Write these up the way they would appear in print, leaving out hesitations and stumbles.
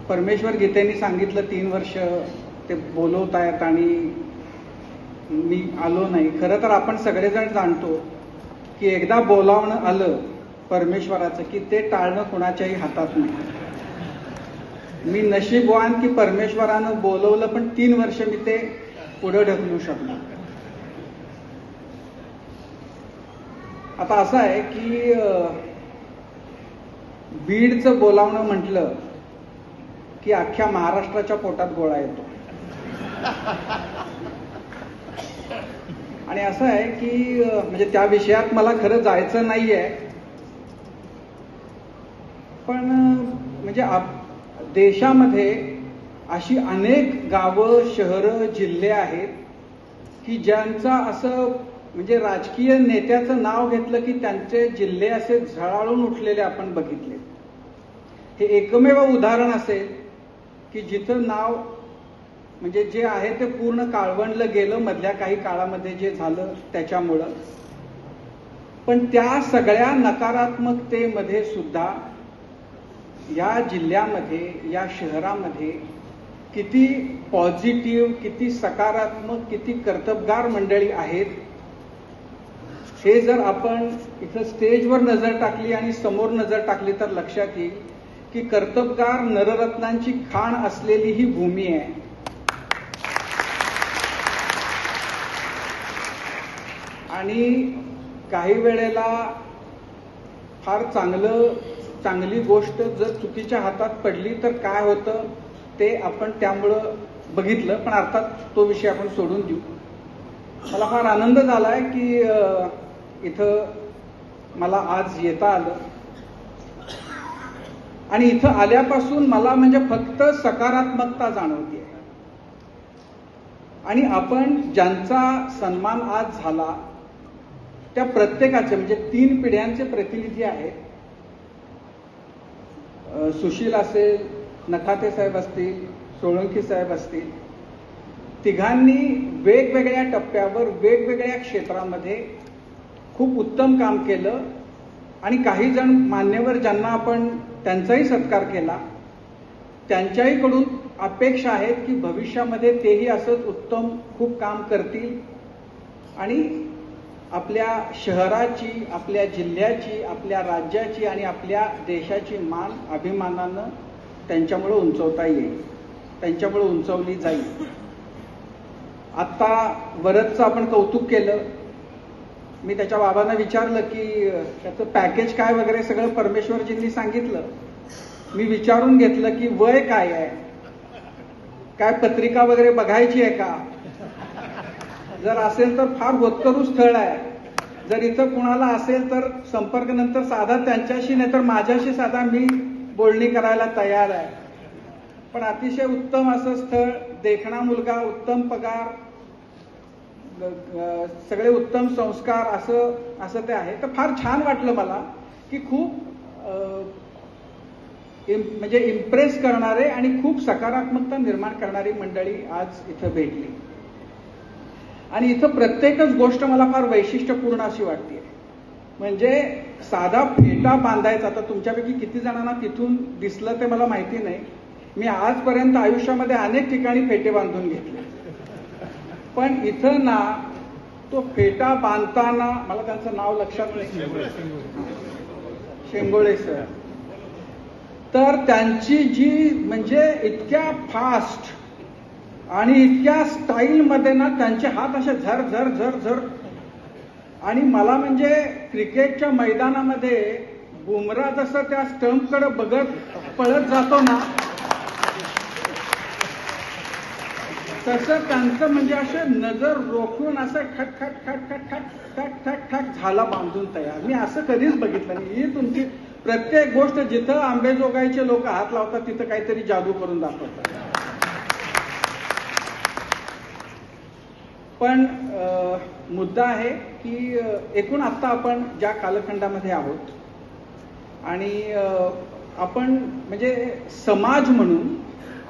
परमेश्वर गीतेने सांगितलं 3 वर्ष ते बोलवत आहेत आणि मी आलो नाही. खरं तर आपण सगळेजण जाणतो की एकदा बोलावणं आलं परमेश्वराचं की ते टाळणं कुणाच्याही हातात नाही. मी नशीबवान की परमेश्वरानं बोलवलं, पण 3 वर्ष मी ते पुढे ढकलू शकलो. आता असं आहे की बीडचं बोलावणं म्हटलं की अख्ख्या महाराष्ट्राच्या पोटात गोळा येतो. आणि असं आहे की म्हणजे त्या विषयात मला खरं जायचं नाहीये, पण म्हणजे देशामध्ये अशी अनेक गावं, शहरं, जिल्हे आहेत की ज्यांचा असं म्हणजे राजकीय नेत्याचं नाव घेतलं की त्यांचे जिल्हे असे झळाळून उठलेले आपण बघितले. हे एकमेव उदाहरण असेल की जिथं नाव म्हणजे जे आहे ते पूर्ण काळवंडलं गेलं मधल्या काही काळामध्ये जे झालं त्याच्यामुळं. पण त्या सगळ्या नकारात्मकतेमध्ये सुद्धा या जिल्ह्यामध्ये, या शहरामध्ये किती पॉझिटिव्ह, किती सकारात्मक, किती कर्तबगार मंडळी आहेत हे जर आपण इथं स्टेजवर नजर टाकली आणि समोर नजर टाकली तर लक्षात येईल की कर्तबगार नररत्नांची खाण असलेली ही भूमी आहे. आणि काही वेळेला फार चांगली गोष्ट जर चुकीच्या हातात पडली तर काय होतं ते आपण त्यामुळं बघितलं, पण अर्थात तो विषय आपण सोडून देऊ. मला फार आनंद झालाय की इथं मला आज येता आलं आणि इथं आल्यापासून मला म्हणजे फक्त सकारात्मकता जाणवते. आणि आपण ज्यांचा सन्मान आज झाला त्या प्रत्येकाचे म्हणजे 3 पिढ्यांचे प्रतिनिधी आहेत. सुशील असेल, नखाते साहेब असतील, सोळंकी साहेब असतील, तिघांनी वेगवेगळ्या टप्प्यावर वेगवेगळ्या क्षेत्रामध्ये खूप उत्तम काम केलं. आणि काही जण मान्यवर ज्यांना आपण त्यांचाही सत्कार केला त्यांच्याहीकडून अपेक्षा आहेत की भविष्यामध्ये तेही असंच उत्तम खूप काम करतील आणि आपल्या शहराची, आपल्या जिल्ह्याची, आपल्या राज्याची आणि आपल्या देशाची मान अभिमानानं त्यांच्यामुळे उंचवता येईल, त्यांच्यामुळे उंचवली जाईल. आता वरदचं आपण कौतुक केलं. मी त्याच्या बाबांना विचारलं की त्याचं पॅकेज काय वगैरे सगळं परमेश्वरजींनी सांगितलं. मी विचारून घेतलं की वय काय आहे, काय पत्रिका वगैरे बघायची आहे का, जर असेल तर फार होतकरू स्थळ आहे. जर इथं कुणाला असेल तर संपर्क नंतर साधा त्यांच्याशी नाही तर माझ्याशी साधा, मी बोलणी करायला तयार आहे. पण अतिशय उत्तम असं स्थळ, देखणा मुलगा, उत्तम पगार, सगळे उत्तम संस्कार असं ते आहे. तर फार छान वाटलं मला की खूप म्हणजे इम्प्रेस करणारे आणि खूप सकारात्मकता निर्माण करणारी मंडळी आज इथं भेटली. आणि इथं प्रत्येकच गोष्ट मला फार वैशिष्ट्यपूर्ण अशी वाटते. म्हणजे साधा फेटा बांधायचा, आता तुमच्यापैकी किती जणांना तिथून दिसलं ते मला माहिती नाही. मी आजपर्यंत आयुष्यामध्ये अनेक ठिकाणी फेटे बांधून घेतले, पण इथं ना तो फेटा बांधताना, मला त्यांचं नाव लक्षात नाही, शेंगोळे सर, तर त्यांची जी म्हणजे इतक्या फास्ट आणि इतक्या स्टाईलमध्ये ना त्यांचे हात असे झर झर झर झर. आणि मला म्हणजे क्रिकेटच्या मैदानामध्ये बुमरा जसं त्या स्टंपकडे बघत पळत जातो ना तसं त्यांचं म्हणजे असे नजर रोखून असं खट खट खट खट खट खट खट खट झाला बांधून तयार. मी असं कधीच बघितलं नाही. ही तुमची प्रत्येक गोष्ट जिथं आंबेजोगाईचे लोक हात लावतात तिथं काहीतरी जादू करून दाखवतात. पण मुद्दा आहे की एकूण आत्ता आपण ज्या कालखंडामध्ये आहोत आणि आपण म्हणजे समाज म्हणून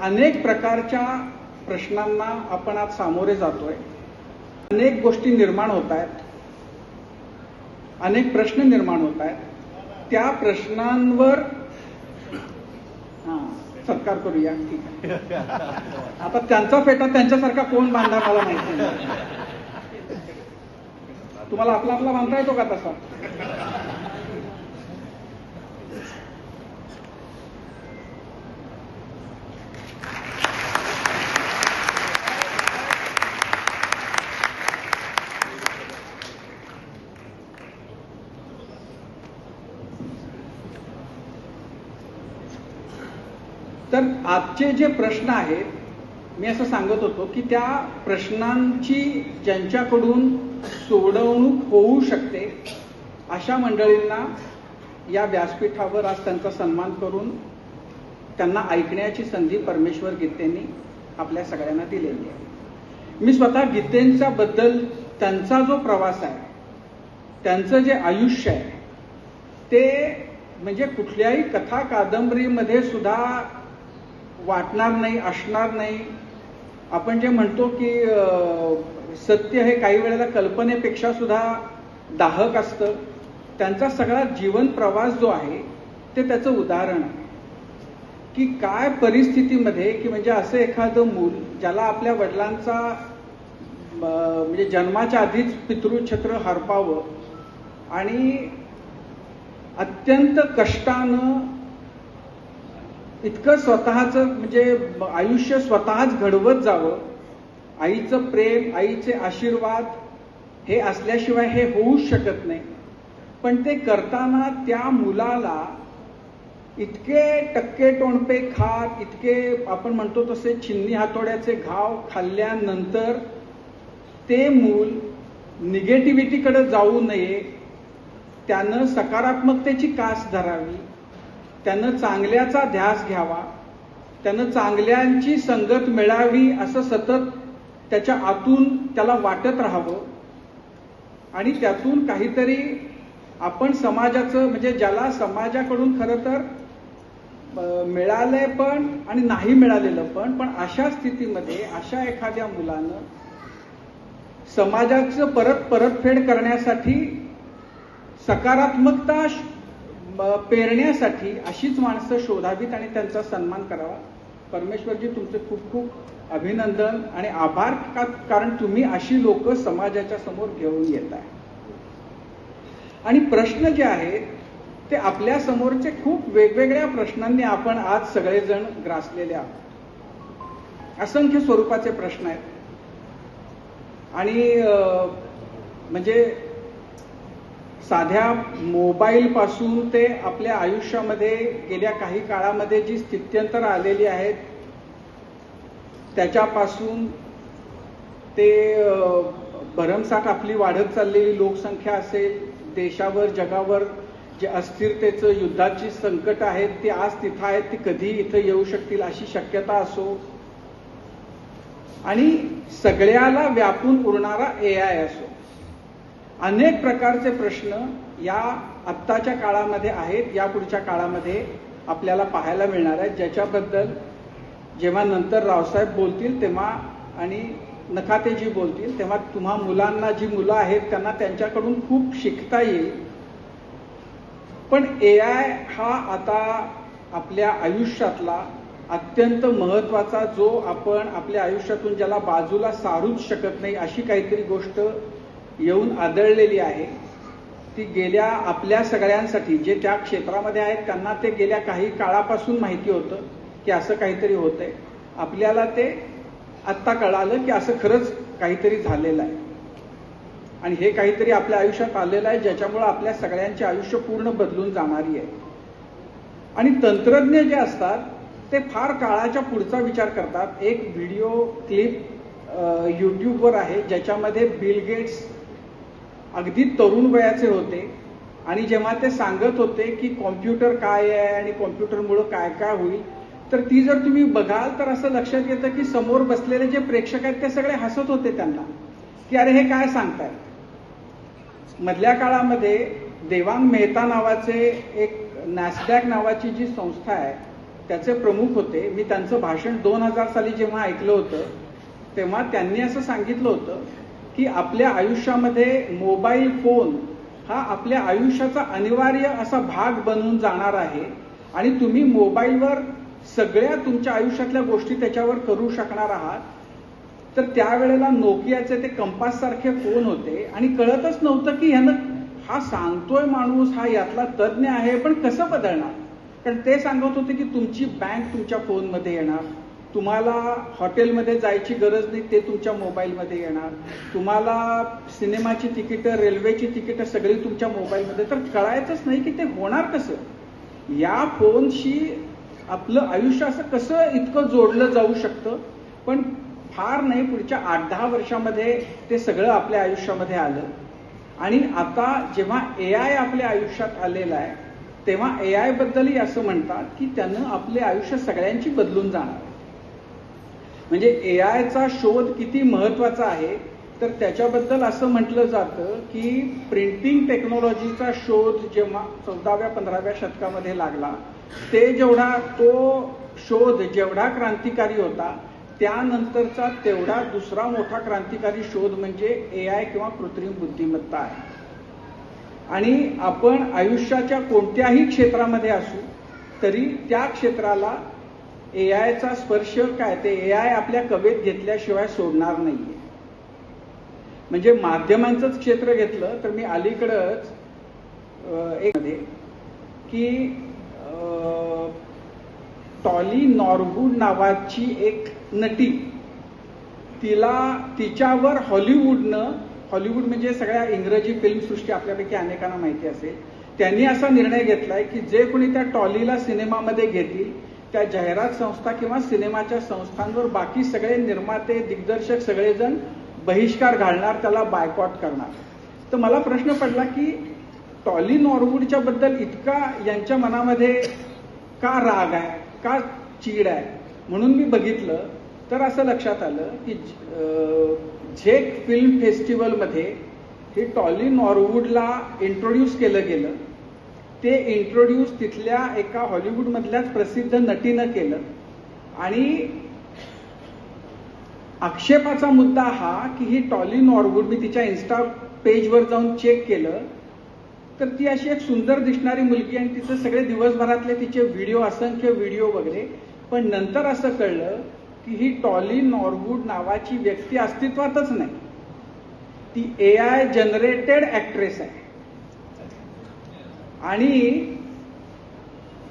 अनेक प्रकारच्या प्रश्नांना आपण आज सामोरे जातोय. अनेक गोष्टी निर्माण होत आहेत, अनेक प्रश्न निर्माण होत आहेत. त्या प्रश्नांवर सत्कार करूया. ठीक आहे. आता त्यांचा फेटा त्यांच्यासारखा कोण बांधणार मला माहिती नाही. तुम्हाला आपला आपला बांधता येतो का तसा? तर आजचे जे प्रश्न आहेत, मी असं सांगत होतो की त्या प्रश्नांची ज्यांच्याकडून सोडवणूक होऊ शकते अशा मंडळींना या व्यासपीठावर आज त्यांचा सन्मान करून त्यांना ऐकण्याची संधी परमेश्वर गीतेंनी आपल्या सगळ्यांना दिलेली आहे. मी स्वतः गीतेंच्या बद्दल त्यांचा जो प्रवास आहे, त्यांचं जे आयुष्य आहे, ते म्हणजे कुठल्याही कथा कादंबरीमध्ये सुद्धा वाटणार नाही, असणार नाही. आपण जे म्हणतो की सत्य हे काही वेळेला कल्पनेपेक्षा सुद्धा दाहक असतं. त्यांचा सगळा जीवन प्रवास जो आहे ते त्याचं उदाहरण आहे की काय परिस्थितीमध्ये की म्हणजे असं एखादं मूल ज्याला आपल्या वडिलांचा म्हणजे जन्माच्या आधीच पितृछत्र हरपावं आणि अत्यंत कष्टानं इतकं स्वतःचं म्हणजे आयुष्य स्वतःच घडवत जावं. आईचं प्रेम, आईचे आशीर्वाद हे असल्याशिवाय हे होऊच शकत नाही. पण ते करताना त्या मुलाला इतके टक्के टोणपे खात, इतके आपण म्हणतो तसे छिन्नी हातोड्याचे घाव खाल्ल्यानंतर ते मूल निगेटिव्हिटीकडे जाऊ नये, त्यानं सकारात्मकतेची कास धरावी, त्यानं चांगल्याचा ध्यास घ्यावा, त्यानं चांगल्यांची संगत मिळावी असं सतत त्याच्या आतून त्याला वाटत राहावं आणि त्यातून काहीतरी आपण समाजाचं म्हणजे ज्याला समाजाकडून खरं तर मिळालंय पण आणि नाही मिळालेलं पण अशा स्थितीमध्ये अशा एखाद्या मुलानं समाजाचं परतफेड करण्यासाठी सकारात्मकता पेरण्यासाठी अशीच माणसं शोधावीत आणि त्यांचा सन्मान करावा. परमेश्वरजी तुमचे खूप खूप अभिनंदन आणि आभार, कारण तुम्ही अशी लोक समाजाच्या समोर घेऊन येत आहे. आणि प्रश्न जे आहेत ते आपल्या समोरचे खूप वेगवेगळ्या प्रश्नांनी आपण आज सगळेजण ग्रासलेले आहोत. असंख्य स्वरूपाचे प्रश्न आहेत आणि म्हणजे साध्या मोबाईल पासून ते आपल्या आयुष्यामध्ये गेल्या काही काळामध्ये जी स्थित्यंतर आलेली आहेत त्याच्यापासून ते भरमसाठ आपली वाढत चाललेली लोकसंख्या असेल, देशावर जगावर जे अस्थिरतेचं युद्धाची संकट आहेत ती आज तिथं आहेत, ती कधी इथं येऊ शकतील अशी शक्यता असो, आणि सगळ्याला व्यापून उरणारा AI असो, अनेक प्रकारचे प्रश्न या आत्ताच्या काळामध्ये आहेत, या पुढच्या काळामध्ये आपल्याला पाहायला मिळणार आहेत, ज्याच्याबद्दल जेव्हा नंतर रावसाहेब बोलतील तेव्हा आणि नखातेजी बोलतील तेव्हा तुम्हा मुलांना, जी मुलं आहेत त्यांना त्यांच्याकडून खूप शिकता येईल. पण AI हा आता आपल्या आयुष्यातला अत्यंत महत्वाचा, जो आपण आपल्या आयुष्यातून ज्याला बाजूला सारूच शकत नाही अशी काहीतरी गोष्ट येऊन आदळलेली आहे. ती गेल्या आपल्या सगळ्यांसाठी जे त्या क्षेत्रामध्ये आहेत त्यांना ते गेल्या काही काळापासून माहिती होतं की असं काहीतरी होतंय. आपल्याला ते आत्ता कळालं की असं खरंच काहीतरी झालेलं आहे आणि हे काहीतरी आपल्या आयुष्यात आलेलं आहे ज्याच्यामुळे आपल्या सगळ्यांचे आयुष्य पूर्ण बदलून जाणारी आहे. आणि तंत्रज्ञ जे असतात ते फार काळाच्या पुढचा विचार करतात. एक व्हिडिओ क्लिप युट्यूबवर आहे ज्याच्यामध्ये बिल गेट्स अगदी तरुण वयाचे होते आणि जेव्हा ते सांगत होते की कॉम्प्युटर काय आहे आणि कॉम्प्युटरमुळं काय काय होईल, तर ती जर तुम्ही बघाल तर असं लक्षात येतं की समोर बसलेले जे प्रेक्षक आहेत ते सगळे हसत होते त्यांना की अरे हे काय सांगताय. मधल्या काळामध्ये देवांग मेहता नावाचे एक नॅसडॅक नावाची जी संस्था आहे त्याचे प्रमुख होते. मी त्यांचं भाषण 2000 साली जेव्हा ऐकलं होतं तेव्हा त्यांनी असं सांगितलं होतं की आपल्या आयुष्यामध्ये मोबाईल फोन हा आपल्या आयुष्याचा अनिवार्य असा भाग बनून जाणार आहे आणि तुम्ही मोबाईलवर सगळ्या तुमच्या आयुष्यातल्या गोष्टी त्याच्यावर करू शकणार आहात. तर त्यावेळेला नोकियाचे ते कंपास सारखे फोन होते आणि कळतच नव्हतं की ह्यानं हा सांगतोय माणूस हा यातला तज्ज्ञ आहे पण कसं बदलणार. कारण ते सांगत होते की तुमची बँक तुमच्या फोनमध्ये येणार, तुम्हाला हॉटेलमध्ये जायची गरज नाही ते तुमच्या मोबाईलमध्ये येणार, तुम्हाला सिनेमाची तिकीटं रेल्वेची तिकीटं सगळी तुमच्या मोबाईलमध्ये. तर कळायचंच नाही की ते होणार कसं. या फोनशी आपलं आयुष्य असं कसं इतकं जोडलं जाऊ शकतं. पण फार नाही पुढच्या 8-10 वर्षामध्ये ते सगळं आपल्या आयुष्यामध्ये आलं. आणि आता जेव्हा AI आपल्या आयुष्यात आलेला आहे तेव्हा AI बद्दलही असं म्हणतात की त्यानं आपले आयुष्य सगळ्यांची बदलून जाणार. म्हणजे AIचा शोध किती महत्वाचा आहे तर त्याच्याबद्दल असं म्हटलं जातं की प्रिंटिंग टेक्नॉलॉजीचा शोध जेव्हा 14व्या-15व्या शतकामध्ये लागला ते जेवढा तो शोध जेवढा क्रांतिकारी होता त्यानंतरचा तेवढा दुसरा मोठा क्रांतिकारी शोध म्हणजे AI किंवा कृत्रिम बुद्धिमत्ता आहे. आणि आपण आयुष्याच्या कोणत्याही क्षेत्रामध्ये असू तरी त्या क्षेत्राला AIचा स्पर्श काय ते AI आपल्या कवेत घेतल्याशिवाय सोडणार नाहीये. म्हणजे माध्यमांचंच क्षेत्र घेतलं तर मी अलीकडंच एक मध्ये की टॉली नॉरवूड नावाची एक नटी तिच्यावर हॉलिवूड म्हणजे सगळ्या इंग्रजी फिल्मसृष्टी आपल्यापैकी अनेकांना माहिती असेल, त्यांनी असा निर्णय घेतलाय की जे कोणी त्या टॉलीला सिनेमामध्ये घेतील त्या जाहिरात संस्था किंवा सिनेमाच्या संस्थांवर बाकी सगळे निर्माते दिग्दर्शक सगळेजण बहिष्कार घालणार, त्याला बायकॉट करणार. तर मला प्रश्न पडला की टॉली नॉरवूडच्या बद्दल इतका यांच्या मनामध्ये का राग आहे, का चीड आहे. म्हणून मी बघितलं तर असं लक्षात आलं की झेक फिल्म फेस्टिवलमध्ये हे टॉली नॉरवूडला इंट्रोड्यूस केलं गेलं. ते इंट्रोड्यूस तिथल्या एका हॉलिवूडमधल्याच प्रसिद्ध नटीनं केलं. आणि आक्षेपाचा मुद्दा हा की ही टॉली नॉरवूड, मी तिच्या इन्स्टा पेजवर जाऊन चेक केलं तर ती अशी एक सुंदर दिसणारी मुलगी आणि तिचं सगळे दिवसभरातले तिचे व्हिडिओ, असंख्य व्हिडिओ वगैरे. पण नंतर असं कळलं की ही टॉली नॉरवूड नावाची व्यक्ती अस्तित्वातच नाही, ती AI जनरेटेड ऍक्ट्रेस आहे. आणि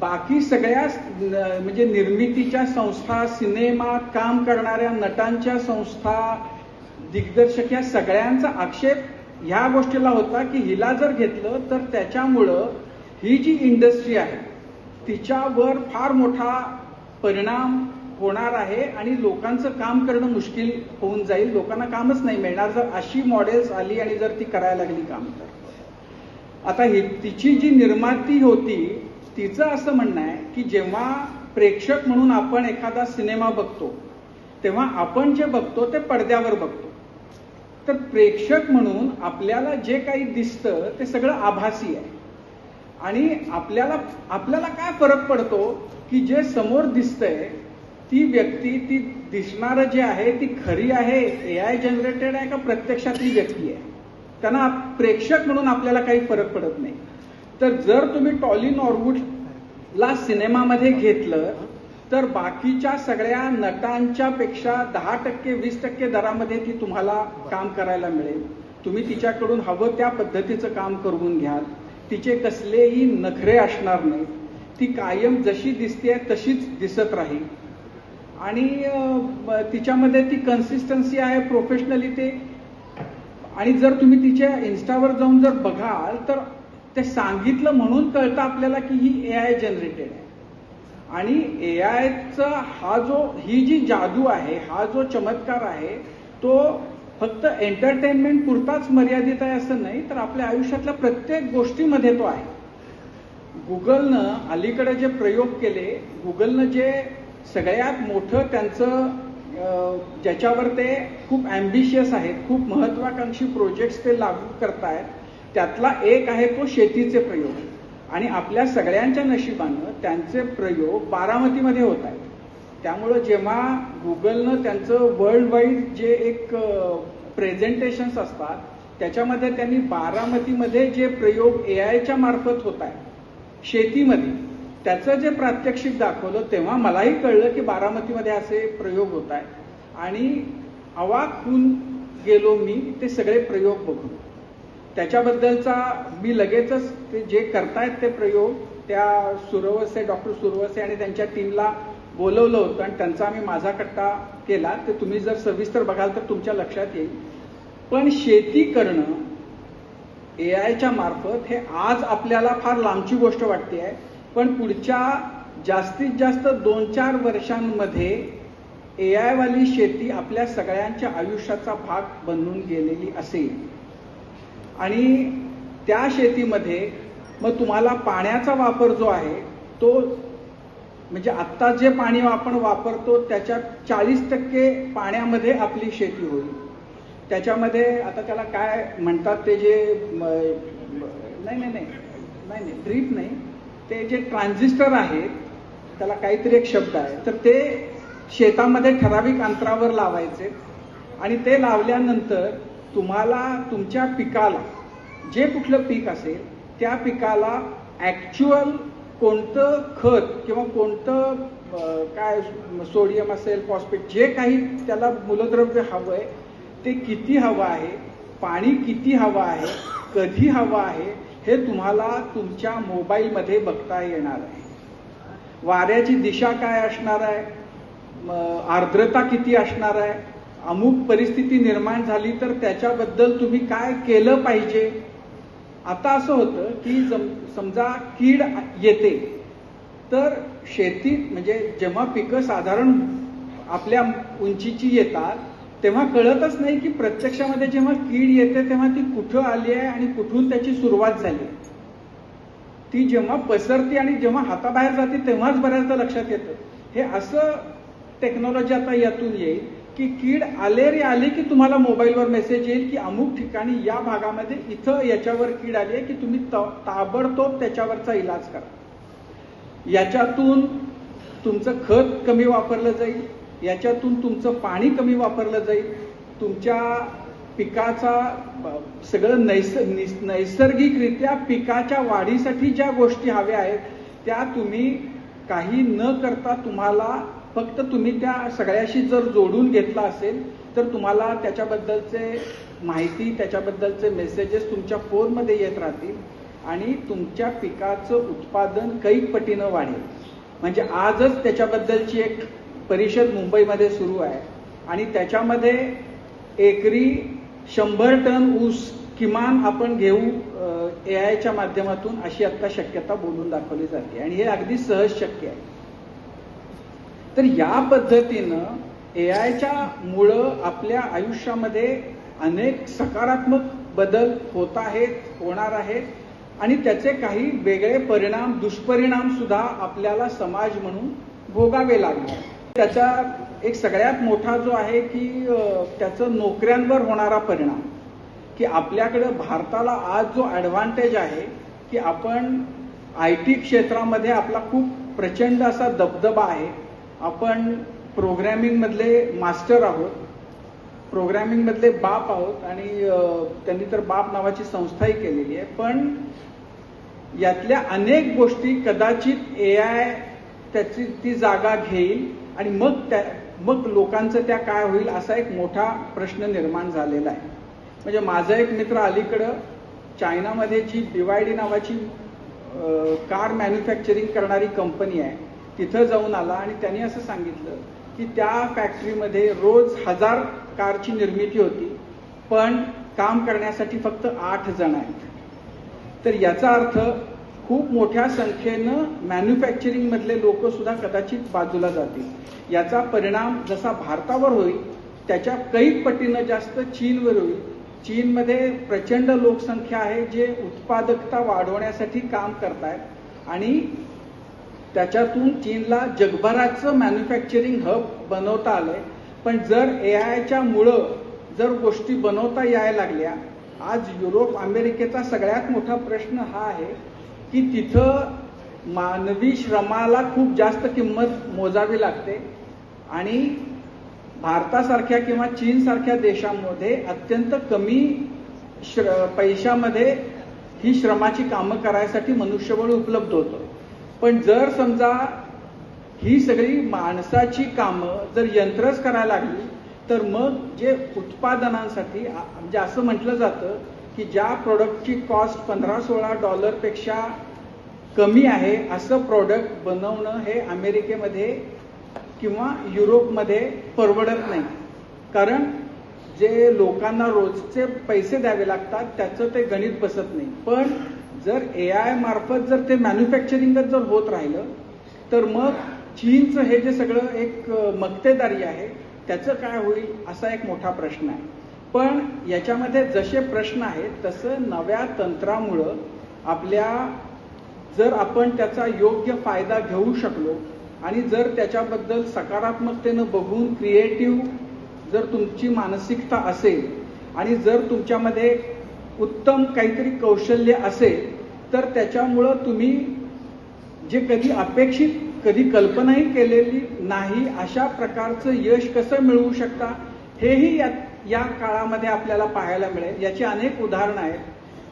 बाकी सगळ्या म्हणजे निर्मितीच्या संस्था, सिनेमात काम करणाऱ्या नटांच्या संस्था, दिग्दर्शक या सगळ्यांचा आक्षेप ह्या गोष्टीला होता की हिला जर घेतलं तर त्याच्यामुळं ही जी इंडस्ट्री आहे तिच्यावर फार मोठा परिणाम होणार आहे आणि लोकांचं काम करणं मुश्किल होऊन जाईल, लोकांना कामच नाही मिळणार जर अशी मॉडेल्स आली आणि जर ती करायला लागली काम. तर आता तिची जी निर्माती होती तिचं असं म्हणणं आहे की जेव्हा प्रेक्षक म्हणून आपण एखादा सिनेमा बघतो तेव्हा आपण जे बघतो ते पडद्यावर बघतो. तर प्रेक्षक म्हणून आपल्याला जे काही दिसतं ते सगळं आभासी आहे. आणि आपल्याला काय फरक पडतो की जे समोर दिसतंय ती व्यक्ती, ती दिसणारं जे आहे ती खरी आहे, AI जनरेटेड आहे का प्रत्यक्षातली व्यक्ती आहे. त्यांना प्रेक्षक म्हणून आपल्याला काही फरक पडत नाही. तर जर तुम्ही टॉली नॉरवूडला सिनेमामध्ये घेतलं तर बाकीच्या सगळ्या नटांच्या पेक्षा 10%, 20% दरामध्ये ती तुम्हाला काम करायला मिळेल. तुम्ही तिच्याकडून हवं त्या पद्धतीचं काम करून घ्याल. तिचे कसलेही नखरे असणार नाहीत. ती कायम जशी दिसते तशीच दिसत राहील. आणि तिच्यामध्ये ती कन्सिस्टन्सी आहे, प्रोफेशनली ते. आणि जर तुम्ही तिच्या इन्स्टावर जाऊन जर बघाल तर ते सांगितलं म्हणून कळतं आपल्याला की ही AI जनरेटेड आहे. आणि AIचा ही जी जादू आहे, हा जो चमत्कार आहे तो फक्त एंटरटेनमेंट पुरताच मर्यादित आहे असं नाही, तर आपल्या आयुष्यातल्या प्रत्येक गोष्टीमध्ये तो आहे. गुगलनं अलीकडे जे प्रयोग केले, गुगलनं जे सगळ्यात मोठं त्यांचं ज्याच्यावर ते खूप ॲम्बिशियस आहेत, खूप महत्वाकांक्षी प्रोजेक्ट्स ते लागू करतायत, त्यातला एक आहे तो शेतीचे प्रयोग. आणि आपल्या सगळ्यांच्या नशिबानं त्यांचे प्रयोग बारामतीमध्ये होत आहेत. त्यामुळं जेव्हा गुगलनं त्यांचं वर्ल्ड वाईड जे एक प्रेझेंटेशन्स असतात त्याच्यामध्ये त्यांनी बारामतीमध्ये जे प्रयोग AIच्या मार्फत होत आहेत शेतीमध्ये त्याचं जे प्रात्यक्षिक दाखवलं तेव्हा मलाही कळलं की बारामतीमध्ये असे प्रयोग होत आहेत आणि अवाक होऊन गेलो मी ते सगळे प्रयोग बघून. त्याच्याबद्दलचा मी लगेचच ते जे करतायत ते प्रयोग त्या डॉक्टर सुरवसे आणि त्यांच्या टीमला बोलवलं होतं आणि त्यांचा आम्ही माझा कट्टा केला. ते तुम्ही जर सविस्तर बघाल तर तुमच्या लक्षात येईल. पण शेती करणं एआयच्या मार्फत हे आज आपल्याला फार लांबची गोष्ट वाटते आहे, पण पुढच्या जास्तीत जास्त 2-4 वर्षांमध्ये एआय वाली शेती आपल्या सगळ्यांच्या आयुष्याचा भाग बनून गेलेली असेल. आणि त्या शेतीमध्ये मग तुम्हाला पाण्याचा वापर जो आहे तो म्हणजे आत्ता जे पाणी आपण वापरतो त्याच्या 40% पाण्यामध्ये आपली शेती होईल. त्याच्यामध्ये आता त्याला काय म्हणतात ते जे नाही ड्रीप नाही, ते जे ट्रान्झिस्टर आहेत त्याला काहीतरी एक शब्द आहे, तर ते शेतामध्ये ठराविक अंतरावर लावायचे आणि ते लावल्यानंतर तुम्हाला तुमच्या पिकाला जे कुठलं पीक असेल त्या पिकाला ऍक्च्युअल कोणतं खत किंवा कोणतं काय सोडियम असेल फॉस्फेट जे काही त्याला मूलद्रव्य हवं आहे ते किती हवं आहे, पाणी किती हवं आहे, कधी हवं आहे हे तुम्हाला तुमच्या मोबाईलमध्ये बघता येणार आहे. वाऱ्याची दिशा काय असणार आहे, आर्द्रता किती असणार आहे, अमुक परिस्थिती निर्माण झाली तर त्याच्याबद्दल तुम्ही काय केलं पाहिजे. आता असं होतं की समजा कीड येते तर शेतीत म्हणजे जेव्हा पिकं साधारण आपल्या उंचीची येतात तेव्हा कळतच नाही की प्रत्यक्षामध्ये जेव्हा कीड येते तेव्हा ती कुठं आली आहे आणि कुठून त्याची सुरुवात झाली. ती जेव्हा पसरते आणि जेव्हा हाताबाहेर जाते तेव्हाच बऱ्याचदा लक्षात येतं. हे असं टेक्नॉलॉजी आता यातून येईल की कीड आली की तुम्हाला मोबाईलवर मेसेज येईल की अमुक ठिकाणी या भागामध्ये इथं याच्यावर कीड आली आहे की तुम्ही ताबडतोब त्याच्यावरचा इलाज करा. याच्यातून तुमचं खत कमी वापरलं जाईल, याच्यातून तुमचं पाणी कमी वापरलं जाईल, तुमच्या पिकाचा सगळं नैसर्गिकरित्या पिकाच्या वाढीसाठी ज्या गोष्टी हव्या आहेत त्या तुम्ही काही न करता तुम्हाला फक्त तुम्ही त्या सगळ्याशी जर जोडून घेतला असेल तर तुम्हाला त्याच्याबद्दलचे माहिती त्याच्याबद्दलचे मेसेजेस तुमच्या फोनमध्ये येत राहतील आणि तुमच्या पिकाचं उत्पादन कैक पटीनं वाढेल. म्हणजे आजच त्याच्याबद्दलची एक परिषद मुंबईमध्ये सुरू आहे आणि त्याच्यामध्ये एकरी 100 टन ऊस किमान आपण घेऊ एआयच्या माध्यमातून अशी आता शक्यता बोलून दाखवली जाते आणि हे अगदी सहज शक्य आहे. तर या पद्धतीनं एआयच्या मुळे आपल्या आयुष्यामध्ये अनेक सकारात्मक बदल होत आहेत, होणार आहेत आणि त्याचे काही वेगळे परिणाम दुष्परिणाम सुद्धा आपल्याला समाज म्हणून भोगावे लागले. त्याचा एक सगळ्यात मोठा जो आहे की त्याचं नोकऱ्यांवर होणारा परिणाम, की आपल्याकडे भारताला आज जो ऍडव्हान्टेज आहे की आपण IT क्षेत्रामध्ये आपला खूप प्रचंड असा दबदबा आहे. आपण प्रोग्रॅमिंग मधले मास्टर आहोत, प्रोग्रॅमिंग मधले बाप आहोत आणि त्यांनी तर बाप नावाची संस्थाही केलेली आहे. पण यातल्या अनेक गोष्टी कदाचित एआय त्याची ती जागा घेईल आणि मग लोकांचं त्या काय होईल असा एक मोठा प्रश्न निर्माण झालेला आहे. म्हणजे माझा एक मित्र अलीकडं चायनामध्ये जी BYD नावाची कार मॅन्युफॅक्चरिंग करणारी कंपनी आहे तिथं जाऊन आला आणि त्यांनी असं सांगितलं की त्या फॅक्टरीमध्ये रोज 1000 कारची निर्मिती होती पण काम करण्यासाठी फक्त 8 जण आहेत. तर याचा अर्थ खूप मोठ्या संख्येनं मॅन्युफॅक्चरिंग मधले लोक सुद्धा कदाचित बाजूला जातील. याचा परिणाम जसा भारतावर होईल त्याच्या कैक पटीनं जास्त चीनवर होईल. चीनमध्ये प्रचंड लोकसंख्या आहे जे उत्पादकता वाढवण्यासाठी काम करतायत आणि त्याच्यातून चीनला जगभराचं मॅन्युफॅक्चरिंग हब बनवता आलंय. पण जर एआयच्या मुळे जर गोष्टी बनवता यायला लागल्या, आज युरोप अमेरिकेचा सगळ्यात मोठा प्रश्न हा आहे की तिथं मानवी श्रमाला खूप जास्त किंमत मोजावी लागते आणि भारतासारख्या किंवा चीन सारख्या देशांमध्ये अत्यंत कमी पैशामध्ये ही श्रमाची कामं करायसाठी मनुष्यबळ उपलब्ध होतं. पण जर समजा ही सगळी माणसाची कामं जर यंत्रच करायला लागली तर मग जे उत्पादनांसाठी म्हणजे असं म्हटलं जातं की ज्या प्रोडक्टची कॉस्ट $15-16 कमी आहे असं प्रोडक्ट बनवणं हे अमेरिकेमध्ये किंवा युरोपमध्ये परवडत नाही. कारण जे लोकांना रोजचे पैसे द्यावे लागतात त्याचं ते गणित बसत नाही. पण जर AI मार्फत जर ते मॅन्युफॅक्चरिंगच जर होत राहिलं तर मग चीनचं हे जे सगळं एक मक्तेदारी आहे त्याचं काय होईल असा एक मोठा प्रश्न आहे. पण याच्यामध्ये जसे प्रश्न आहेत तसं नव्या तंत्रामुळं आपल्या जर आपण त्याचा योग्य फायदा घेऊ शकलो आणि जर त्याच्याबद्दल सकारात्मकतेनं बघून क्रिएटिव्ह जर तुमची मानसिकता असेल आणि जर तुमच्यामध्ये उत्तम काहीतरी कौशल्य असेल तर त्याच्यामुळं तुम्ही जे कधी अपेक्षित कधी कल्पनाही केलेली नाही अशा प्रकारचं यश कसं मिळवू शकता हेही या काळामध्ये आपल्याला पाहायला मिळेल. याची अनेक उदाहरणं आहेत.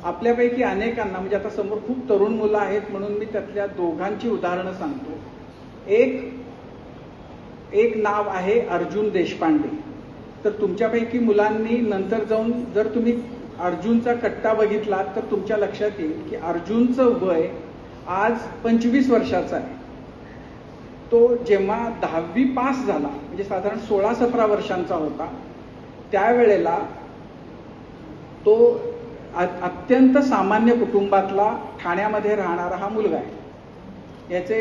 आपल्यापैकी अनेकांना म्हणजे आता समोर खूप तरुण मुलं आहेत म्हणून मी त्यातल्या दोघांची उदाहरणं सांगतो. एक नाव आहे अर्जुन देशपांडे. तर तुमच्यापैकी मुलांनी नंतर जाऊन जर तुम्ही अर्जुनचा कट्टा बघितला तर तुमच्या लक्षात येईल की अर्जुनचं वय आज 25 वर्षाचा आहे. तो जेव्हा 10वी पास झाला म्हणजे साधारण 16-17 वर्षांचा होता त्यावेळेला तो अत्यंत सामान्य कुटुंबातला ठाण्यामध्ये राहणारा हा मुलगा आहे. याचे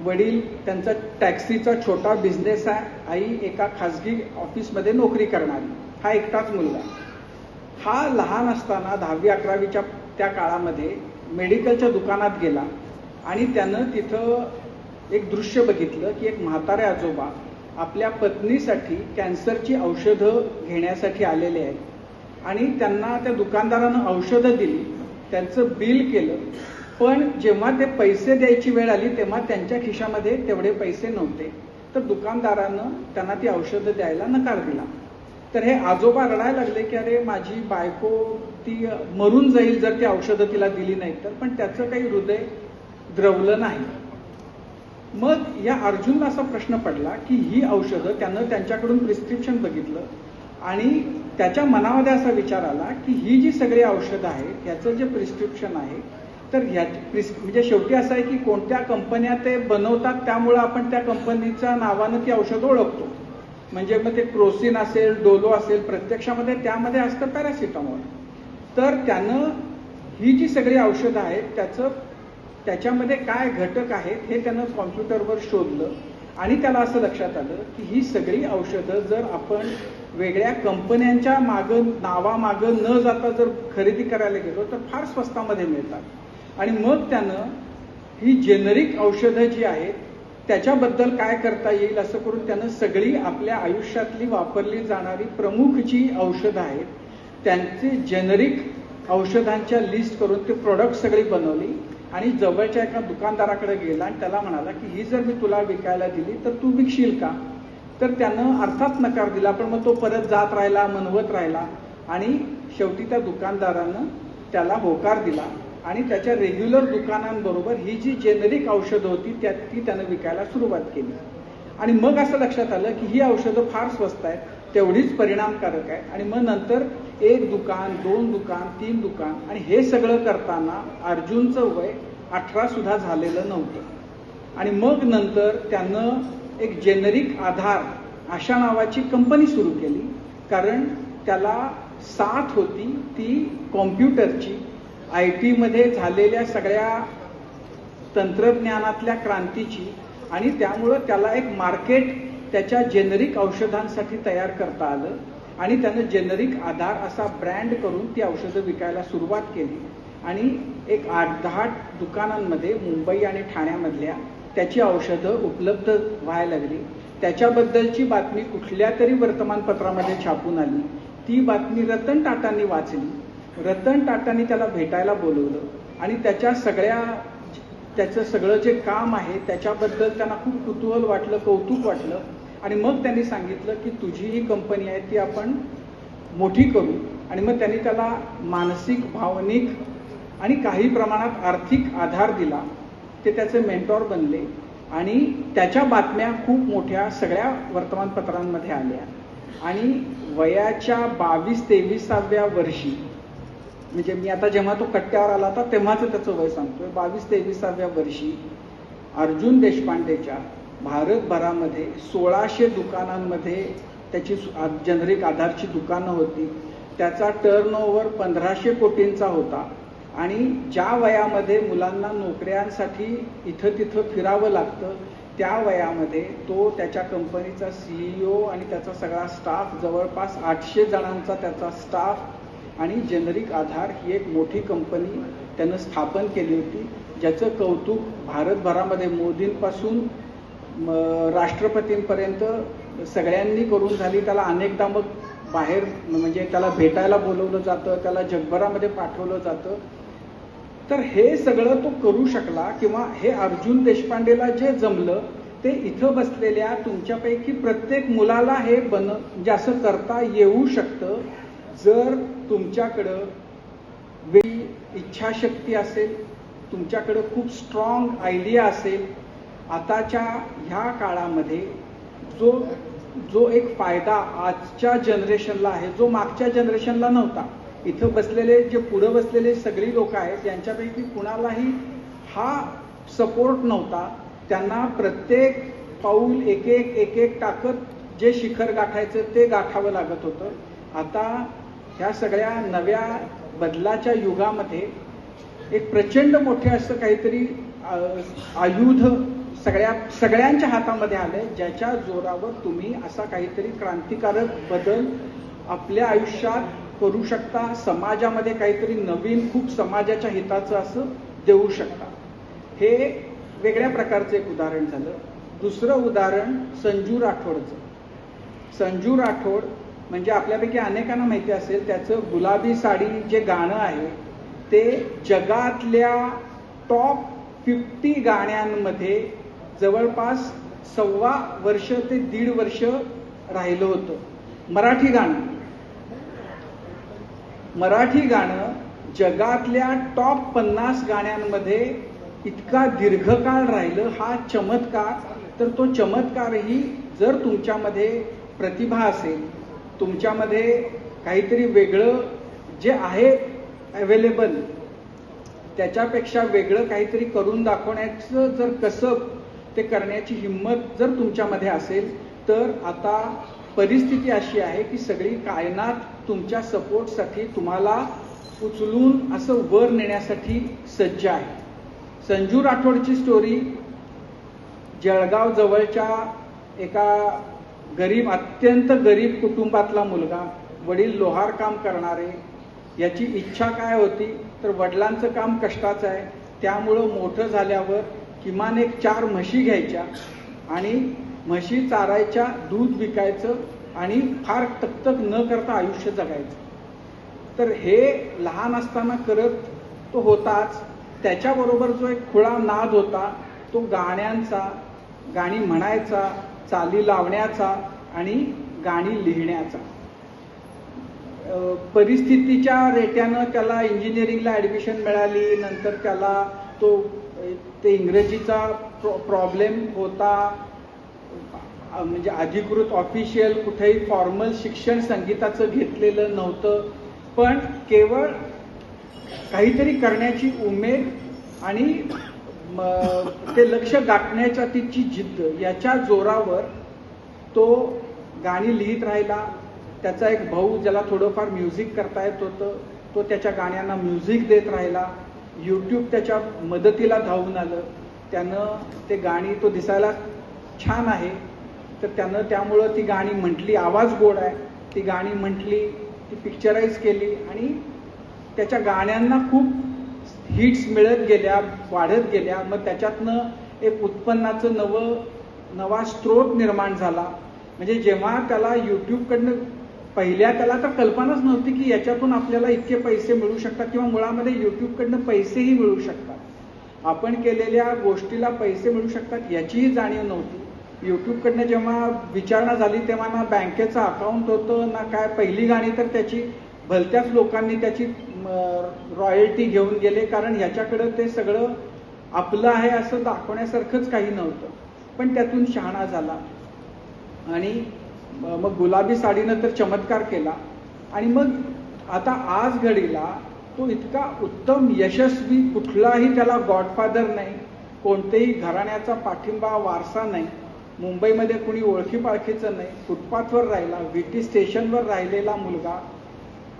वडील त्यांचा टॅक्सीचा छोटा बिझनेस आहे. आई एका खाजगी ऑफिसमध्ये नोकरी करणारी. हा एकटाच मुलगा. हा लहान असताना 10वी-11वीच्या त्या काळामध्ये मेडिकलच्या दुकानात गेला आणि त्यानं तिथं एक दृश्य बघितलं की एक म्हातारे आजोबा आपल्या पत्नीसाठी कॅन्सरची औषधं घेण्यासाठी आलेले आहेत आणि त्यांना त्या दुकानदारानं औषधं दिली, त्यांचं बिल केलं. पण जेव्हा ते पैसे द्यायची वेळ आली तेव्हा त्यांच्या खिशामध्ये तेवढे पैसे नव्हते. तर दुकानदारानं त्यांना ती औषधं द्यायला नकार दिला. तर हे आजोबा रडायला लागले की अरे माझी बायको ती मरून जाईल जर ती औषधं तिला दिली नाही तर. पण त्याचं काही हृदय द्रवलं नाही. मग या अर्जुनला असा प्रश्न पडला की ही औषधं त्यानं त्यांच्याकडून प्रिस्क्रिप्शन बघितलं आणि त्याच्या मनामध्ये असा विचार आला की ही जी सगळी औषधं आहेत याचं जे प्रिस्क्रिप्शन आहे तर म्हणजे शेवटी असं आहे की कोणत्या कंपन्या ते बनवतात त्यामुळं आपण त्या कंपनीच्या नावानं ती औषधं ओळखतो. म्हणजे मग ते क्रोसिन असेल, डोलो असेल, प्रत्यक्षामध्ये त्यामध्ये असतं पॅरासिटामॉल. तर त्यानं ही जी सगळी औषधं आहेत त्याच्यामध्ये काय घटक आहेत हे त्यानं कॉम्प्युटरवर शोधलं आणि त्याला असं लक्षात आलं की ही सगळी औषधं जर आपण वेगळ्या कंपन्यांच्या नावामागं न जाता जर खरेदी करायला गेलो तर फार स्वस्तामध्ये मिळतात. आणि मग त्यानं ही जेनरिक औषधं जी आहेत त्याच्याबद्दल काय करता येईल असं करून त्यानं सगळी आपल्या आयुष्यातली वापरली जाणारी प्रमुख जी औषधं आहेत त्यांची जेनरिक औषधांच्या लिस्ट करून ते प्रोडक्ट सगळी बनवली आणि जवळच्या एका दुकानदाराकडे गेला आणि त्याला म्हणाला की ही जर मी तुला विकायला दिली तर तू विकशील का. तर त्यानं अर्थात नकार दिला. पण मग तो परत जात राहिला, मनवत राहिला आणि शेवटी त्या दुकानदारानं त्याला होकार दिला आणि त्याच्या रेग्युलर दुकानांबरोबर ही जी जेनरिक औषधं होती ती त्यानं विकायला सुरुवात केली. आणि मग असं लक्षात आलं की ही औषधं फार स्वस्त आहेत, तेवढीच परिणामकारक आहे. आणि मग नंतर 1 दुकान, 2 दुकान, 3 दुकान आणि हे सगळं करताना अर्जुनचं वय 18 सुद्धा झालेलं नव्हतं. आणि मग नंतर त्यानं एक जेनरिक आधार अशा नावाची कंपनी सुरू केली. कारण त्याला साथ होती ती कॉम्प्युटरची, IT मध्ये झालेल्या सगळ्या तंत्रज्ञानातल्या क्रांतीची आणि त्यामुळं त्याला एक मार्केट त्याच्या जेनरिक औषधांसाठी तयार करता आलं आणि त्यानं जेनरिक आधार असा ब्रँड करून ती औषधं विकायला सुरुवात केली. आणि एक 8-10 दुकानांमध्ये मुंबई आणि ठाण्यामधल्या त्याची औषधं उपलब्ध व्हायला लागली. त्याच्याबद्दलची बातमी कुठल्या तरी वर्तमानपत्रामध्ये छापून आली. ती बातमी रतन टाटांनी वाचली. रतन टाटांनी त्याला भेटायला बोलवलं आणि त्याचं सगळं जे काम आहे त्याच्याबद्दल त्यांना खूप कुतूहल वाटलं, कौतुक वाटलं. आणि मग त्यांनी सांगितलं की तुझी ही कंपनी आहे ती आपण मोठी करू. आणि मग त्यांनी त्याला मानसिक, भावनिक आणि काही प्रमाणात आर्थिक आधार दिला. ते त्याचे मेंटॉर बनले आणि त्याच्या बातम्या खूप मोठ्या सगळ्या वर्तमानपत्रांमध्ये आल्या आणि वयाच्या 22-23व्या वर्षी, म्हणजे मी आता जेव्हा तो कट्ट्यावर आला होता तेव्हाच त्याचं वय सांगतोय, 22-23व्या वर्षी अर्जुन देशपांडेच्या भारतभरामध्ये 1600 दुकानांमध्ये त्याची जनरिक आधारची दुकानं होती. त्याचा टर्नओव्हर 1500 कोटींचा होता आणि ज्या वयामध्ये मुलांना नोकऱ्यांसाठी इथं तिथं फिरावं लागतं त्या वयामध्ये तो त्याच्या कंपनीचा CEO आणि त्याचा सगळा स्टाफ, जवळपास 800 जणांचा त्याचा स्टाफ आणि जेनरिक आधार ही एक मोठी कंपनी त्यानं स्थापन केली होती, ज्याचं कौतुक भारतभरामध्ये मोदींपासून राष्ट्रपतींपर्यंत सगळ्यांनी करून झाली. त्याला अनेकदा मग बाहेर म्हणजे त्याला भेटायला बोलवलं जातं, त्याला जगभरामध्ये पाठवलं जातं. तर हे सगळं तो करू शकला किंवा हे अर्जुन देशपांडेला जे जमलं ते इथं बसलेल्या तुमच्यापैकी प्रत्येक मुलाला हे म्हणजे असं करता येऊ शकतं जर तुमच्याकडं वेगळी इच्छाशक्ती असेल, तुमच्याकडं खूप स्ट्रॉंग आयडिया असेल. आताच्या ह्या काळामध्ये जो एक फायदा आजच्या जनरेशनला आहे जो मागच्या जनरेशनला नव्हता. इथं बसलेले जे पुढं बसलेले सगळी लोक आहेत यांच्यापैकी कुणालाही हा सपोर्ट नव्हता. त्यांना प्रत्येक पाऊल एक एक टाकत जे शिखर गाठायचं ते गाठावं लागत होतं. आता ह्या सगळ्या नव्या बदलाच्या युगामध्ये एक प्रचंड मोठे असं काहीतरी आयुध सगळ्यांच्या हातामध्ये आलंय, ज्याच्या जोरावर तुम्ही असा काहीतरी क्रांतिकारक बदल आपल्या आयुष्यात करू शकता, समाजामध्ये काहीतरी नवीन खूप समाजाच्या हिताचं असं देऊ शकता. हे वेगळ्या प्रकारचं एक उदाहरण झालं. दुसरं उदाहरण संजू राठोडचं. संजू राठोड म्हणजे आपल्यापैकी अनेकांना माहिती असेल, त्याचं गुलाबी साडी जे गाणं आहे ते जगातल्या टॉप 50 गाण्यांमध्ये जवळपास 1.25 वर्ष ते 1.5 वर्ष राहिलं होतं. मराठी गाणं जगातल्या टॉप 50 गाण्यांमध्ये इतका दीर्घकाळ राहिलं, हा चमत्कार. तर तो चमत्कारही जर तुमच्यामध्ये प्रतिभा असेल, तुमच्यामध्ये काहीतरी वेगळं जे आहे अवेलेबल त्याच्यापेक्षा वेगळं काहीतरी करून दाखवण्याचं जर कसब ते करण्याची हिंमत जर तुमच्यामध्ये असेल, तर आता परिस्थिती अशी आहे की सगळी कायनात तुमच्या सपोर्टसाठी तुम्हाला उचलून असं वर नेण्यासाठी सज्ज आहे. संजू राठोडची स्टोरी, जळगाव जवळच्या एका अत्यंत गरीब कुटुंबातला मुलगा, वडील लोहार काम करणारे. याची इच्छा काय होती तर वडिलांचं काम कष्टाचं आहे, त्यामुळं मोठं झाल्यावर किमान 4 म्हशी घ्यायच्या आणि म्हशी चारायच्या, दूध विकायचं आणि फार तकतक न करता आयुष्य जगायचं. तर हे लहान असताना करत तो होताच. त्याच्याबरोबर जो एक खुळा नाद होता तो गाण्यांचा, गाणी म्हणायचा, चाली लावण्याचा आणि गाणी लिहिण्याचा. परिस्थितीच्या रेट्यानं त्याला इंजिनिअरिंगला ऍडमिशन मिळाली. नंतर त्याला ते इंग्रजीचा प्रॉब्लेम होता, म्हणजे अधिकृत ऑफिशियल कुठेही फॉर्मल शिक्षण संगीताचं घेतलेलं नव्हतं, पण केवळ काहीतरी करण्याची उमेद आणि ते लक्ष गाठण्याच्या तिची जिद्द याच्या जोरावर तो गाणी लिहित राहिला. त्याचा एक भाऊ ज्याला थोडंफार म्युझिक करता येत होतं, तो त्याच्या गाण्यांना म्युझिक देत राहिला. YouTube त्याच्या मदतीला धावून आलं. त्यानं ते गाणी, तो दिसायला छान आहे तर त्यानं त्यामुळं ती गाणी म्हटली, आवाज गोड आहे, ती गाणी म्हटली, ती पिक्चराईज केली आणि त्याच्या गाण्यांना खूप हिट्स मिळत गेल्या, वाढत गेल्या. मग त्याच्यातनं एक उत्पन्नाचं नवा स्रोत निर्माण झाला. म्हणजे जेव्हा त्याला YouTubeकडनं त्याला तर कल्पनाच नव्हती की याच्यातून आपल्याला इतके पैसे मिळू शकतात किंवा मुळामध्ये YouTubeकडनं पैसेही मिळू शकतात, आपण केलेल्या गोष्टीला पैसे मिळू शकतात याचीही जाणीव नव्हती. YouTubeकडनं जेव्हा विचारणा झाली तेव्हा ना बँकेचं अकाउंट होतं ना काय. पहिली गाणी तर त्याची भलत्याच लोकांनी त्याची रॉयल्टी घेऊन गेले, कारण ह्याच्याकडं ते सगळं आपलं आहे असं दाखवण्यासारखंच काही नव्हतं, पण त्यातून शहाणा झाला आणि मग गुलाबी साडीनं तर चमत्कार केला. आणि मग आता आज घडीला तो इतका उत्तम यशस्वी, कुठलाही त्याला गॉडफादर नाही, कोणतेही घराण्याचा पाठिंबा वारसा नाही, मुंबईमध्ये कुणी ओळखी पाळखीचं नाही, फुटपाथवर राहिला, VT स्टेशनवर राहिलेला मुलगा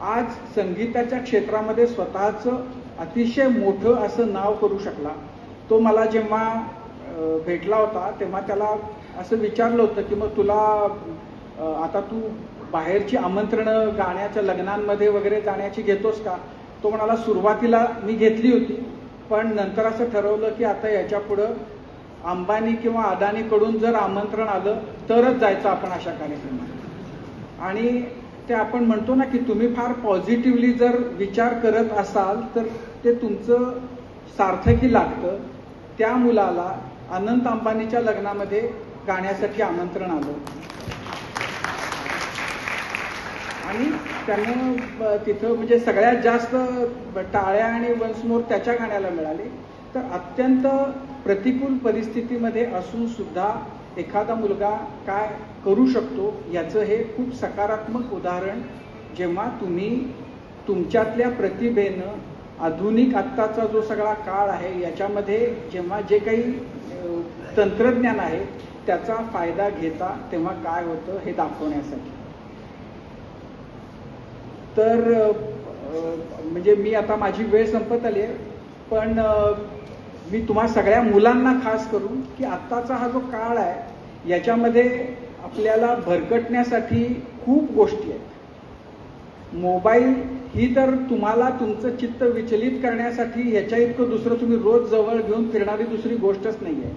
आज संगीताच्या क्षेत्रामध्ये स्वतःचं अतिशय मोठं असं नाव करू शकला. तो मला जेव्हा भेटला होता तेव्हा त्याला असं विचारलं होतं की मग तुला आता तू बाहेरची आमंत्रणं गाण्याच्या लग्नांमध्ये वगैरे जाण्याची घेतोस का? तो म्हणाला सुरुवातीला मी घेतली होती, पण नंतर असं ठरवलं की आता याच्या पुढं अंबानी किंवा अदानीकडून जर आमंत्रण आलं तरच जायचं आपण अशा कार्यक्रमात. आणि ते आपण म्हणतो ना की तुम्ही फार पॉझिटिव्हली जर विचार करत असाल तर ते तुमचं सार्थकी लागतं. त्या मुलाला अनंत अंबानीच्या लग्नामध्ये गाण्यासाठी आमंत्रण आलं आणि त्यानं तिथं म्हणजे सगळ्यात जास्त टाळ्या आणि वन्स मोर त्याच्या गाण्याला मिळाले. तर अत्यंत प्रतिकूल परिस्थितीमध्ये असून सुद्धा एखादा मुलगा काय करू शकतो याचं हे खूप सकारात्मक उदाहरण जेव्हा तुम्ही तुमच्यातल्या प्रतिभेनं आधुनिक आत्ताचा जो सगळा काळ आहे याच्यामध्ये जेव्हा जे काही तंत्रज्ञान आहे त्याचा फायदा घेता तेव्हा काय होतं हे दाखवण्यासाठी. तर म्हणजे मी आता माझी वेळ संपत आली आहे, पण मी तुम्हा सगळ्या मुलांना खास करून की आत्ताचा हा जो काळ आहे याच्यामध्ये आपल्याला भरकटण्यासाठी खूप गोष्टी आहेत. मोबाईल ही तर तुम्हाला तुमचं चित्त विचलित करण्यासाठी ह्याच्या इतकं दुसरं तुम्ही रोज जवळ घेऊन फिरणारी दुसरी गोष्टच नाही आहे.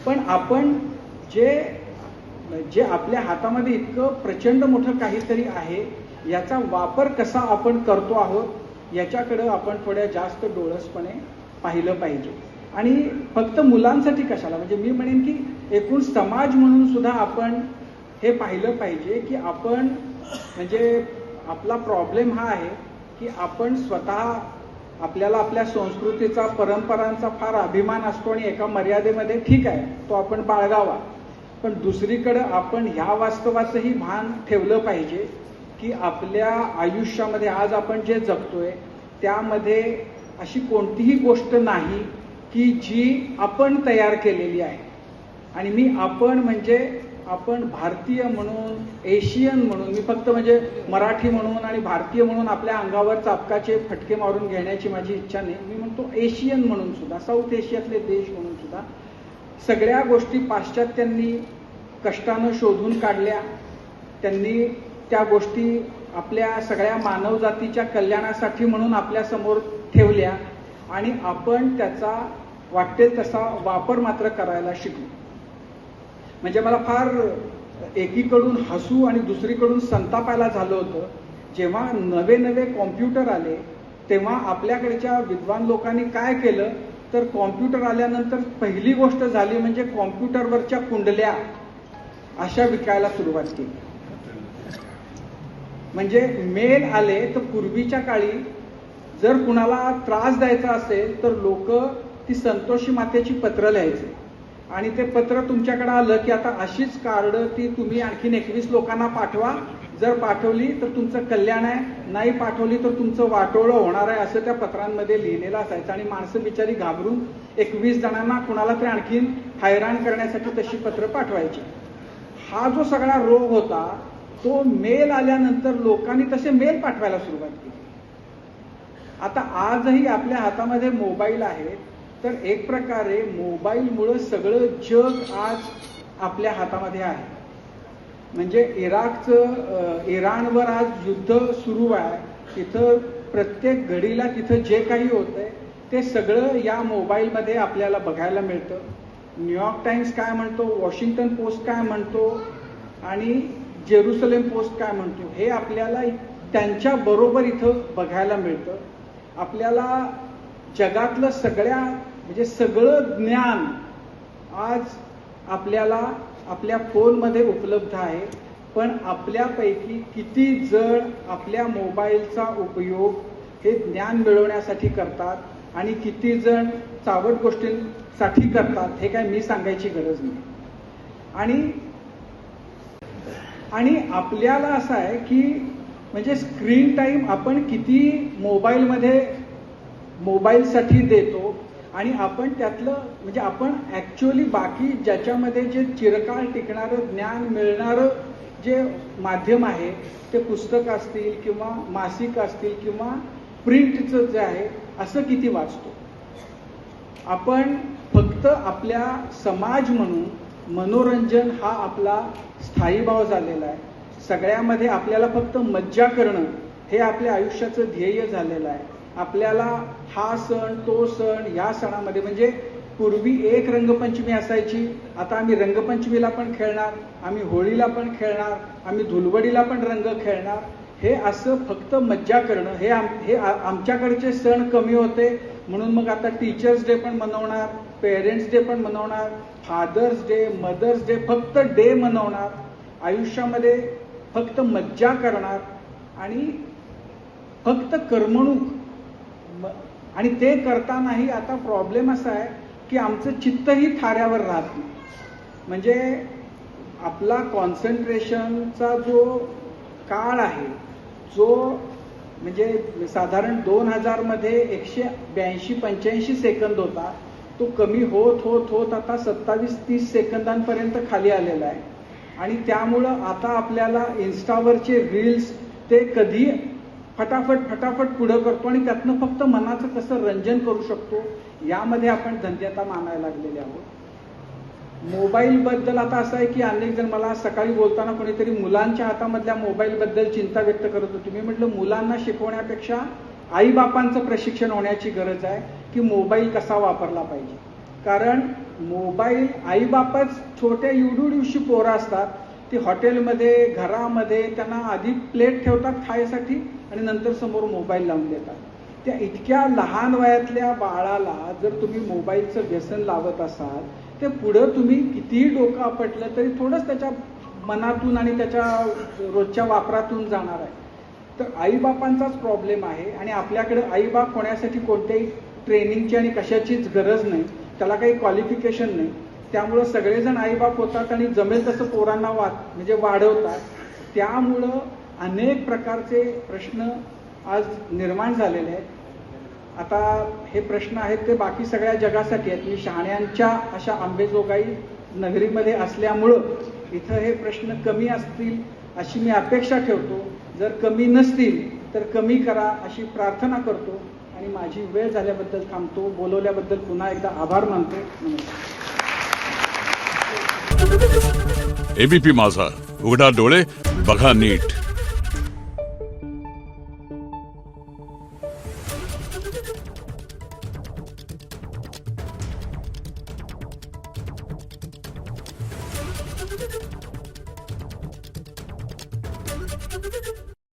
पण आपण जे आपल्या हातामध्ये इतकं प्रचंड मोठं काहीतरी आहे याचा वापर कसा आपण करतो आहोत याच्याकडं आपण थोड्या जास्त डोळसपणे पाहिलं पाहिजे. आणि फक्त मुलांसाठी कशाला, म्हणजे मी म्हणेन की एकूण समाज म्हणून सुद्धा आपण हे पाहिलं पाहिजे की आपण म्हणजे आपला प्रॉब्लेम हा आहे की आपण स्वतः आपल्याला आपल्या संस्कृतीचा परंपरांचा फार अभिमान असतो आणि एका मर्यादेमध्ये ठीक आहे तो आपण बाळगावा, पण दुसरीकडं आपण ह्या वास्तवाचंही भान ठेवलं पाहिजे की आपल्या आयुष्यामध्ये आज आपण जे जगतोय त्यामध्ये अशी कोणतीही गोष्ट नाही की जी आपण तयार केलेली आहे. आणि मी आपण म्हणजे आपण भारतीय म्हणून, एशियन म्हणून, मी फक्त म्हणजे मराठी म्हणून आणि भारतीय म्हणून आपल्या अंगावर चापकाचे फटके मारून घेण्याची माझी इच्छा नाही. मी म्हणतो एशियन म्हणून सुद्धा, साऊथ एशियातले देश म्हणून सुद्धा सगळ्या गोष्टी पाश्चात्यांनी कष्टानं शोधून काढल्या. त्यांनी त्या गोष्टी आपल्या सगळ्या मानवजातीच्या कल्याणासाठी म्हणून आपल्या समोर ठेवल्या आणि आपण त्याचा वाटेल तसा वापर मात्र करायला शिकलो. म्हणजे मला फार एकीकडून हसू आणि दुसरीकडून संतापायला झालं होतं जेव्हा नवे नवे कॉम्प्युटर आले. तेव्हा आपल्याकडच्या विद्वान लोकांनी काय केलं तर कॉम्प्युटर आल्यानंतर पहिली गोष्ट झाली म्हणजे कॉम्प्युटरवरच्या कुंडल्या अशा विकायला सुरुवात केली. म्हणजे मेल आले तर पूर्वीच्या काळी जर कुणाला त्रास द्यायचा असेल तर लोक ती संतोषी मातेची पत्र लिहायचे आणि ते पत्र तुमच्याकडे आलं की आता अशीच कार्ड ती तुम्ही आणखीन 21 लोकांना पाठवा, जर पाठवली तर तुमचं कल्याण आहे, नाही पाठवली तर तुमचं वाटोळं होणार आहे असं त्या पत्रांमध्ये लिहिलेलं असायचं. आणि माणसं बिचारी घाबरून 21 जणांना कुणाला तरी आणखीन हैराण करण्यासाठी तशी पत्र पाठवायची. हा जो सगळा रोग होता तो मेल आल्यानंतर लोकांनी तसे मेल पाठवायला सुरुवात केली. आता आजही आपल्या हातामध्ये मोबाईल आहे तर एक प्रकारे मोबाईलमुळं सगळं जग आज आपल्या हातामध्ये आहे. म्हणजे इराणवर आज युद्ध सुरू आहे, तिथं प्रत्येक घडीला तिथं जे काही होतंय ते सगळं या मोबाईलमध्ये आपल्याला बघायला मिळतं. न्यूयॉर्क टाइम्स काय म्हणतो, वॉशिंग्टन पोस्ट काय म्हणतो आणि जेरुसलेम पोस्ट काय म्हणतो हे आपल्याला त्यांच्या बरोबर इथं बघायला मिळतं. आपल्याला जगातलं म्हणजे सगळं ज्ञान आज आपल्याला आपल्या फोनमध्ये उपलब्ध आहे. पण आपल्यापैकी किती जण आपल्या मोबाईलचा उपयोग हे ज्ञान मिळवण्यासाठी करतात आणि किती जण चावट गोष्टींसाठी करतात हे काय मी सांगायची गरज नाही. आणि आपल्याला असं आहे की म्हणजे स्क्रीन टाईम आपण किती मोबाईलसाठी देतो आणि आपण त्यातलं म्हणजे आपण ॲक्च्युअली बाकी ज्याच्यामध्ये जे चिरकाळ टिकणारं ज्ञान मिळणारं जे माध्यम आहे ते पुस्तक असतील किंवा मासिक असतील किंवा प्रिंटचं जे आहे असं किती वाचतो. आपण फक्त आपल्या समाज म्हणून मनोरंजन हा आपला स्थायीभाव झालेला आहे. सगळ्यामध्ये आपल्याला फक्त मज्जा करणं हे आपल्या आयुष्याचं ध्येय झालेलं आहे. आपल्याला हा सण तो सण या सणामध्ये म्हणजे पूर्वी एक रंगपंचमी असायची, आता आम्ही रंगपंचमीला पण खेळणार, आम्ही होळीला पण खेळणार, आम्ही धुलवडीला पण रंग खेळणार. हे असं फक्त मज्जा करणं हे आमच्याकडचे सण कमी होते म्हणून मग आता टीचर्स डे पण मनवणार, पेरेंट्स डे पण मनवणार, फादर्स डे, मदर्स डे, फक्त डे मनवणार, आयुष्यामध्ये फक्त मज्जा करणार आणि फक्त करमणूक. आणि ते करतानाही आता प्रॉब्लेम असा आहे की आमचं चित्तही थाऱ्यावर राहत नाही. म्हणजे आपला कॉन्सन्ट्रेशनचा जो काळ आहे जो म्हणजे साधारण 2000 मध्ये 182-85 सेकंद होता, तो कमी होत होत होत आता 27-30 सेकंदांपर्यंत खाली आलेला आहे. आणि त्यामुळं आता आपल्याला इन्स्टावरचे रील्स ते कधी फटाफट पुढं करतो आणि त्यातनं फक्त मनाचं कसं रंजन करू शकतो यामध्ये आपण धन्यता मानायला लागलेले आहोत. मोबाईलबद्दल आता असं आहे की अनेक जण मला सकाळी बोलताना कोणीतरी मुलांच्या हातामधल्या मोबाईलबद्दल चिंता व्यक्त करत होती. मी म्हटलं मुलांना शिकवण्यापेक्षा आईबापांचं प्रशिक्षण होण्याची गरज आहे की मोबाईल कसा वापरला पाहिजे. कारण मोबाईल आईबापच छोट्या एवढी पोरं असतात ती हॉटेलमध्ये घरामध्ये त्यांना आधी प्लेट ठेवतात खायसाठी आणि नंतर समोर मोबाईल लावून देतात. त्या इतक्या लहान वयातल्या बाळाला जर तुम्ही मोबाईलचं व्यसन लावत असाल ते पुढं तुम्ही कितीही डोकं आपटलं तरी थोडंच त्याच्या मनातून आणि त्याच्या रोजच्या वापरातून जाणार आहे. तर आईबापांचाच प्रॉब्लेम आहे आणि आपल्याकडे आईबाप होण्यासाठी कोणत्याही ट्रेनिंगची आणि कशाचीच गरज नाही, त्याला काही क्वालिफिकेशन नाही. त्यामुळं सगळेजण आईबाप होतात आणि जमेल तसं पोरांना म्हणजे वाढवतात. त्यामुळं अनेक प्रकारचे प्रश्न आज निर्माण झालेले आहेत. आता हे प्रश्न आहेत ते बाकी सगळ्या जगासाठी आहेत. मी शहाण्यांच्या अशा अंबेजोगाई नगरीमध्ये असल्यामुळं इथं हे प्रश्न कमी असतील अशी मी अपेक्षा ठेवतो. जर कमी नसतील तर कमी करा अशी प्रार्थना करतो आणि माझी वेळ झाल्याबद्दल थांबतो. बोलवल्याबद्दल पुन्हा एकदा आभार मानतो. नमस्कार. एबीपी माझा, उघडा डोळे बघा नीट.